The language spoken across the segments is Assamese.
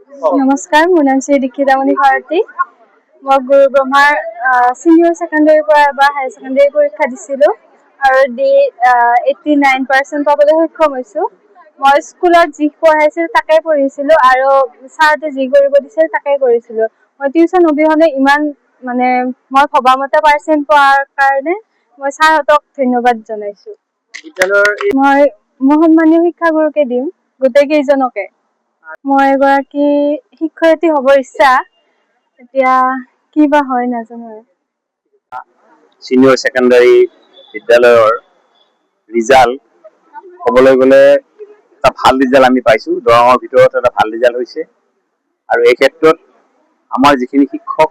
নমস্কাৰ, মোৰ নাম শ্ৰী দীক্ষিতামণি ভাৰতী। মই গুৰু ব্ৰহ্মাৰ ছিনিয়ৰ ছেকেণ্ডেৰীৰ পৰা এবাৰ হায়াৰ ছেকেণ্ডেৰী পৰীক্ষা দিছিলোঁ আৰু দি 89% পাবলৈ সক্ষম হৈছোঁ। মই স্কুলত যি পঢ়াইছিল তাকে পঢ়িছিলোঁ আৰু ছাৰহঁতে যি কৰিব দিছিল তাকে কৰিছিলোঁ। মই টিউশ্যন অবিহনে ইমান মই ভবামতে পাৰ্চেণ্ট পোৱাৰ কাৰণে মই ছাৰহঁতক ধন্যবাদ জনাইছোঁ। মই মোৰ সন্মানীয় শিক্ষাগুৰুকে দিম, গোটেই কেইজনকে। মই এগৰাকী শিক্ষয়িত্ৰী হ'ব ইচ্ছা, এতিয়া কি বা হয় নাজানো। ছিনিয়ৰ ছেকেণ্ডাৰী বিদ্যালয়ৰ ৰিজাল্ট ক'বলৈ গ'লে এটা ভাল ৰিজাল্ট আমি পাইছোঁ। দৰঙৰ ভিতৰত এটা ভাল ৰিজাল্ট হৈছে আৰু এই ক্ষেত্ৰত আমাৰ যিখিনি শিক্ষক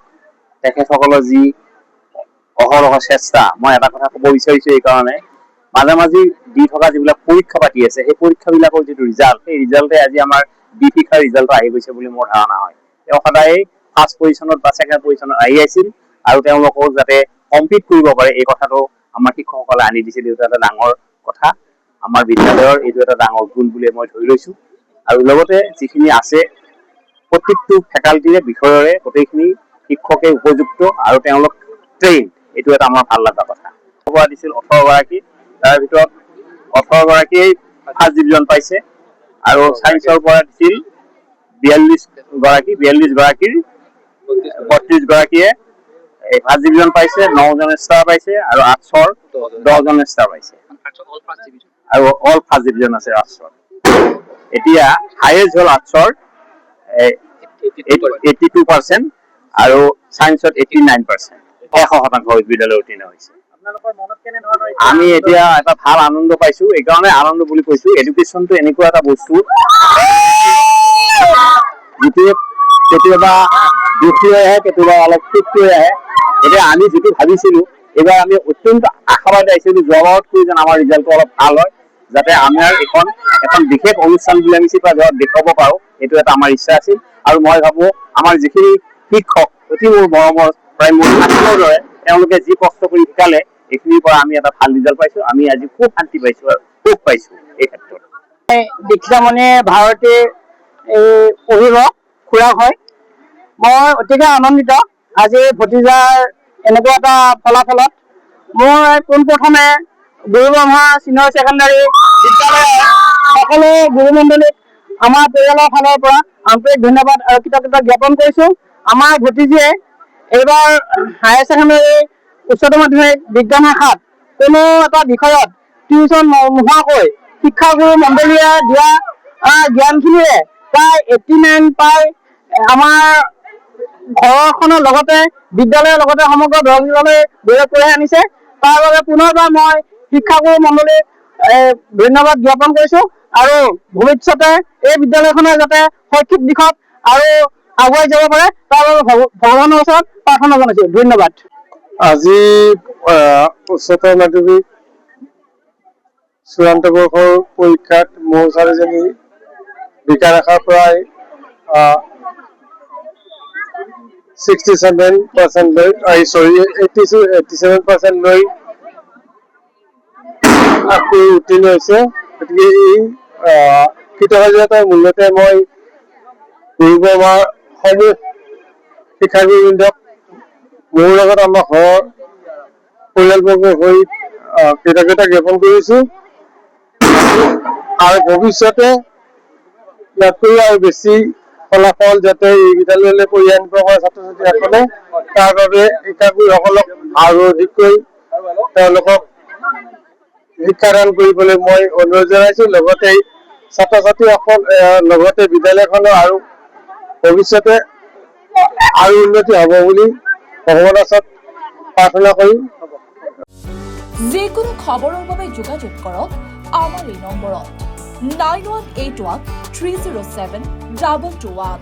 তেখেতসকলৰ যি অহৰহ চেষ্টা, মই এটা কথা ক'ব বিচাৰিছোঁ এইকাৰণে, মাজে মাজে দি থকা যিবিলাক পৰীক্ষা পাতি আছে সেই পৰীক্ষাবিলাকৰ যিটো ৰিজাল্ট, সেই ৰিজাল্টে আজি আমাৰ শিক্ষাৰ ৰিজাল্ট আহি গৈছে বুলি মোৰ ধাৰণা হয়। তেওঁ সদায় ফাৰ্ষ্ট পজিশ্যনত বা ছেকেণ্ড পজিশ্যনত আহি আছিল আৰু তেওঁলোকক যাতে কম্পিট কৰিব পাৰে এই কথাটো আমাৰ শিক্ষকসকলে আনি দিছিল। এইটো এটা ডাঙৰ কথা, আমাৰ বিদ্যালয়ৰ এইটো এটা ডাঙৰ গুণ বুলি মই ধৰি লৈছোঁ। আৰু লগতে যিখিনি আছে প্ৰত্যেকটো ফেকাল্টিৰে বিষয়ৰে গোটেইখিনি শিক্ষকে উপযুক্ত আৰু তেওঁলোক ট্ৰেইন, এইটো এটা আমাৰ ভাল লগা কথা। দিছিল 18 গৰাকী, তাৰ ভিতৰত 18 গৰাকীয়ে ফাৰ্ষ্ট ডিভিজন পাইছে আৰু ছায়েন্সৰ পৰা দিছিল 42 গৰাকীৰ 32 গৰাকীয়ে ফাৰ্ষ্ট ডিভিজন পাইছে, 9জন ষ্টাৰ পাইছে আৰু আৰ্টছৰ 10জন ষ্টাৰ পাইছে আৰু অল ফাৰ্ষ্ট ডিভিজন আছে আৰ্টছৰ। এতিয়া হাইয়েষ্ট হ'ল আৰ্টছৰ 82% আৰু ছায়েন্সত 89%, 100% বিদ্যালয় উত্তীৰ্ণ হৈছে। আমি এতিয়া এটা ভাল আনন্দ পাইছোঁ। এইকাৰণে আনন্দ বুলি কৈছোঁ, এডুকেশ্যনটো এনেকুৱা এটা বস্তু যিটোৱে কেতিয়াবা দুখ লৈ আহে, কেতিয়াবা অলপ সুখ লৈ আহে। এতিয়া আমি যিটো ভাবিছিলোঁ, এইবাৰ আমি অত্যন্ত আশাবাদী আছিলোঁ যোৱাবাৰতকৈ যেন আমাৰ ৰিজাল্টটো অলপ ভাল হয়, যাতে আমাৰ এখন বিশেষ অনুষ্ঠান বুলি আমি দেখুৱাব পাৰোঁ, এইটো এটা আমাৰ ইচ্ছা আছিল। আৰু মই ভাবোঁ আমাৰ যিখিনি শিক্ষক অতি মোৰ মৰমৰ, প্ৰায় মোৰ আত্মীয়ৰ দৰে, তেওঁলোকে যি কষ্ট কৰি শিকালে এইখিনিৰ পৰা আমি এটা ভাল ৰিজাল্ট পাইছোঁ। আমি আজি খুব শান্তি পাইছোঁ আৰু সুখ পাইছোঁ এই ক্ষেত্ৰত। দীক্ষিতামণি ভাৰতীৰ এই অভিভাৱক খুৰা হয়। মই অতিকে আনন্দিত আজি ভতিজাৰ এনেকুৱা এটা ফলাফলত। মই পোনপ্ৰথমে গুৰু ব্ৰহ্মা ছিনিয়ৰ ছেকেণ্ডাৰী বিদ্যালয়ৰ সকলো গুৰুমণ্ডলীক আমাৰ পৰিয়ালৰ ফালৰ পৰা আন্তৰিক ধন্যবাদ আৰু কৃতজ্ঞতা জ্ঞাপন কৰিছোঁ। আমাৰ ভতিজীয়ে এইবাৰ হায়াৰ ছেকেণ্ডাৰী উচ্চতৰ মাধ্যমিক বিজ্ঞান শাখাত কোনো এটা বিষয়ত টিউশ্যন নোহোৱাকৈ শিক্ষাগুৰু মণ্ডলীয়ে দিয়া জ্ঞানখিনিৰে প্ৰায় 89 পাই আমাৰ ঘৰখনৰ লগতে বিদ্যালয়ৰ লগতে সমগ্ৰ দৰং জিলালৈ গৌৰৱ কঢ়িয়াই আনিছে। তাৰ বাবে পুনৰবাৰ মই শিক্ষাগুৰু মণ্ডলীক ধন্যবাদ জ্ঞাপন কৰিছোঁ আৰু ভৱিষ্যতে এই বিদ্যালয়খনে যাতে শৈক্ষিক দিশত আৰু আগুৱাই যাব পাৰে তাৰ বাবে ভগৱানৰ ওচৰত প্ৰাৰ্থনা জনাইছোঁ। ধন্যবাদ। আজি উচ্চতৰ মাধ্যমিক চূড়ান্ত বৰ্ষৰ পৰীক্ষাত মোৰ ছোৱালীজনী বিজ্ঞান শাখাৰ পৰাই 87% লৈ 87% লৈ উত্তীৰ্ণ হৈছে। গতিকে এই কৃতকাৰ্যতাৰ মূলতে মই গুৰু ব্ৰহ্মাৰ সমূহ শিক্ষাগুৰুবৃন্দক মোৰ লগত আমাৰ ঘৰৰ পৰিয়ালবৰ্গৰ হৈ কৃতজ্ঞতা জ্ঞাপন কৰিছোঁ আৰু ভৱিষ্যতে ইয়াতকৈ আৰু বেছি ফলাফল যাতে এই বিদ্যালয়লৈ কঢ়িয়াই আনিব পাৰে ছাত্ৰ ছাত্ৰীসকলে, তাৰ বাবে শিক্ষাগুৰুসকলক আৰু অধিককৈ তেওঁলোকক শিক্ষাদান কৰিবলৈ মই অনুৰোধ জনাইছোঁ। লগতে ছাত্ৰ ছাত্ৰীসকল লগতে বিদ্যালয়খনৰ আৰু ভৱিষ্যতে আৰু উন্নতি হ'ব বুলি ভগৱানৰ ওচৰত প্ৰাৰ্থনা কৰিম। যিকোনো খবৰৰ বাবে যোগাযোগ কৰক আমাৰ এই নম্বৰত 9181 307 221।